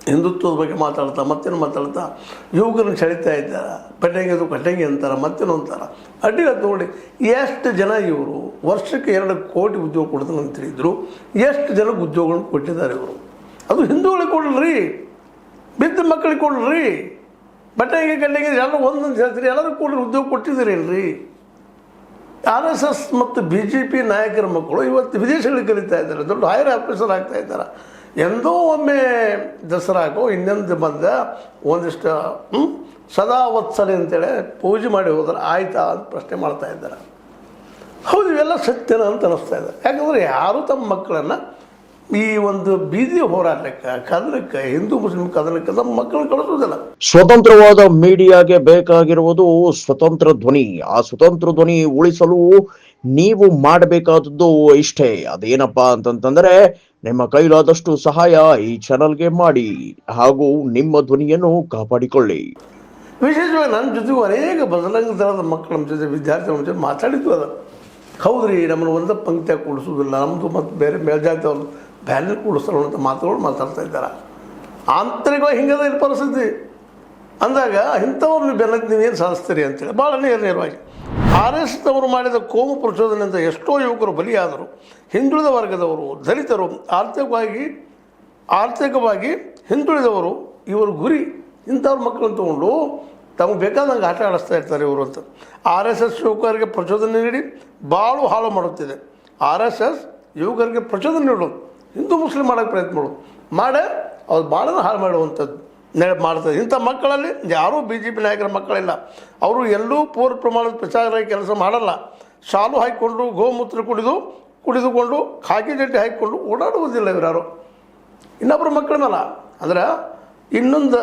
ಹಿಂದುತ್ವದ ಬಗ್ಗೆ ಮಾತಾಡ್ತಾ ಮತ್ತೇನು ಮಾತಾಡ್ತಾ ಯುವಕರನ್ನು ಸೆಳೀತಾ ಇದ್ದಾರೆ. ಪೆಟ್ಟಂಗಿದು ಕಟ್ಟಂಗಿ ಅಂತಾರೆ, ಮತ್ತೇನು ಅಂತಾರೆ. ಅಡ್ಡಿಲ್ಲ ತಗೊಳ್ಳಿ. ಎಷ್ಟು ಜನ ಇವರು ವರ್ಷಕ್ಕೆ 2 ಕೋಟಿ ಉದ್ಯೋಗ ಕೊಡ್ತಾನೆ ಅಂತ ಹೇಳಿದ್ರು. ಎಷ್ಟು ಜನಕ್ಕೆ ಉದ್ಯೋಗಗಳನ್ನು ಕೊಟ್ಟಿದ್ದಾರೆ ಇವರು? ಅದು ಹಿಂದೂಗಳಿಗೆ ಕೊಡಲ್ರಿ, ಬಿದ್ದ ಮಕ್ಕಳಿಗೆ ಕೊಡಲ್ರಿ, ಬಟ್ಟೆಗೆ ಕಟ್ಟಂಗಿ ಎಲ್ಲರೂ ಒಂದೊಂದು ಹೇಳ್ತೀರಿ, ಎಲ್ಲರೂ ಕೊಡ್ರಿ, ಉದ್ಯೋಗ ಕೊಟ್ಟಿದ್ದೀರೇನ್ರಿ? RSS ಮತ್ತು BJP ನಾಯಕರ ಮಕ್ಕಳು ಇವತ್ತು ವಿದೇಶಗಳಿಗೆ ಕಲಿತಾ ಇದ್ದಾರೆ, ದೊಡ್ಡ ಹೈಯರ್ ಆಫೀಸರ್ ಆಗ್ತಾ ಇದ್ದಾರೆ. ಎಂದೋ ಒಮ್ಮೆ ದಸರಾಗೋ ಇನ್ನೊಂದು ಬಂದ ಒಂದಿಷ್ಟು ಸದಾ ವತ್ಸಲೆ ಅಂತೇಳಿ ಪೂಜೆ ಮಾಡಿ ಹೋದ್ರೆ ಆಯ್ತಾ ಅಂತ ಪ್ರಶ್ನೆ ಮಾಡ್ತಾ ಇದ್ದಾರೆ. ಹೌದು, ಇವೆಲ್ಲ ಸತ್ಯನ ಅಂತ ಅನ್ನಿಸ್ತಾ ಇದೆ. ಯಾಕಂದರೆ ಯಾರೂ ತಮ್ಮ ಮಕ್ಕಳನ್ನು ಈ ಒಂದು ಬೀದಿ ಹೋರಾಟಕ್ಕೆ, ಕದನಕ್ಕೆ, ಹಿಂದೂ ಮುಸ್ಲಿಂ ಕದನಕ್ಕೆ ನಮ್ಮ ಮಕ್ಕಳನ್ನು ಕಳಿಸೋದಿಲ್ಲ. ಸ್ವತಂತ್ರವಾದ ಮೀಡಿಯಾಗೆ ಬೇಕಾಗಿರುವುದು ಸ್ವತಂತ್ರ ಧ್ವನಿ. ಆ ಸ್ವತಂತ್ರ ಧ್ವನಿ ಉಳಿಸಲು ನೀವು ಮಾಡಬೇಕಾದದ್ದು ಇಷ್ಟೇ. ಅದೇನಪ್ಪಾ ಅಂತಂತಂದ್ರೆ, ನಿಮ್ಮ ಕೈಲಾದಷ್ಟು ಸಹಾಯ ಈ ಚಾನಲ್ಗೆ ಮಾಡಿ ಹಾಗೂ ನಿಮ್ಮ ಧ್ವನಿಯನ್ನು ಕಾಪಾಡಿಕೊಳ್ಳಿ. ವಿಶೇಷವಾಗಿ ನನ್ನ ಜೊತೆಗೂ ಅನೇಕ ಬದಲಾಂಗ ದಳದ ಮಕ್ಕಳು ನಮ್ಮ ಜೊತೆ, ವಿದ್ಯಾರ್ಥಿಗಳ ಜೊತೆ ಮಾತಾಡಿದ್ವು. ಅದು ಹೌದ್ರಿ, ನಮ್ಮನ್ನು ಒಂದೇ ಪಂಕ್ತಿಯಾಗಿ ಕೂಡಿಸೋದಿಲ್ಲ, ನಮ್ಮದು ಮತ್ತು ಬೇರೆ ಮೇಲ್ಜಾತಿಯವ್ರು ಬ್ಯಾನರ್ ಕೂಡಿಸ್ತಾರೋ ಅಂತ ಮಾತುಗಳು ಮಾತಾಡ್ತಾ ಇದ್ದಾರೆ. ಆಂತರಿಕವಾಗಿ ಹಿಂಗದ ಇಲ್ಲಿ ಪರಿಸ್ಥಿತಿ ಅಂದಾಗ ಇಂಥವ್ರು ಬೆನ್ನತ್ತಿ ನೀವೇನು ಸಾಧಿಸ್ತೀರಿ ಅಂತೇಳಿ ಭಾಳ ನೇರವಾಗಿ RSS ಅವರು ಮಾಡಿದ ಕೋಮು ಪ್ರಚೋದನೆಯಿಂದ ಎಷ್ಟೋ ಯುವಕರು ಬಲಿಯಾದರು. ಹಿಂದುಳಿದ ವರ್ಗದವರು, ದಲಿತರು, ಆರ್ಥಿಕವಾಗಿ ಹಿಂದುಳಿದವರು ಇವರು ಗುರಿ. ಇಂಥವ್ರ ಮಕ್ಕಳನ್ನು ತೊಗೊಂಡು ತಮಗೆ ಬೇಕಾದಂಗೆ ಆಟ ಆಡಿಸ್ತಾ ಇರ್ತಾರೆ ಇವರು ಅಂತ. RSS ಯುವಕರಿಗೆ ಪ್ರಚೋದನೆ ನೀಡಿ ಭಾಳ ಹಾಳು ಮಾಡುತ್ತಿದೆ. RSS ಯುವಕರಿಗೆ ಪ್ರಚೋದನೆ ನೀಡೋದು, ಹಿಂದೂ ಮುಸ್ಲಿಂ ಮಾಡೋಕ್ಕೆ ಪ್ರಯತ್ನ ಮಾಡೋದು, ಅವ್ರು ಭಾಳ ಹಾಳು ಮಾಡುವಂಥದ್ದು ಮಾಡ್ತದೆ. ಇಂಥ ಮಕ್ಕಳಲ್ಲಿ ಯಾರೂ BJP ನಾಯಕರ ಮಕ್ಕಳಿಲ್ಲ. ಅವರು ಎಲ್ಲೂ ಪೂರ್ಣ ಪ್ರಮಾಣದ ಪ್ರಚಾರ ಕೆಲಸ ಮಾಡಲ್ಲ. ಶಾಲು ಹಾಕಿಕೊಂಡು ಗೋಮೂತ್ರ ಕುಡಿದುಕೊಂಡು ಖಾಕಿ ಜಡ್ಡಿ ಹಾಕಿಕೊಂಡು ಓಡಾಡುವುದಿಲ್ಲ ಇವರಾರು. ಇನ್ನೊಬ್ಬರ ಮಕ್ಕಳನ್ನಲ್ಲ. ಅಂದ್ರೆ ಇನ್ನೊಂದು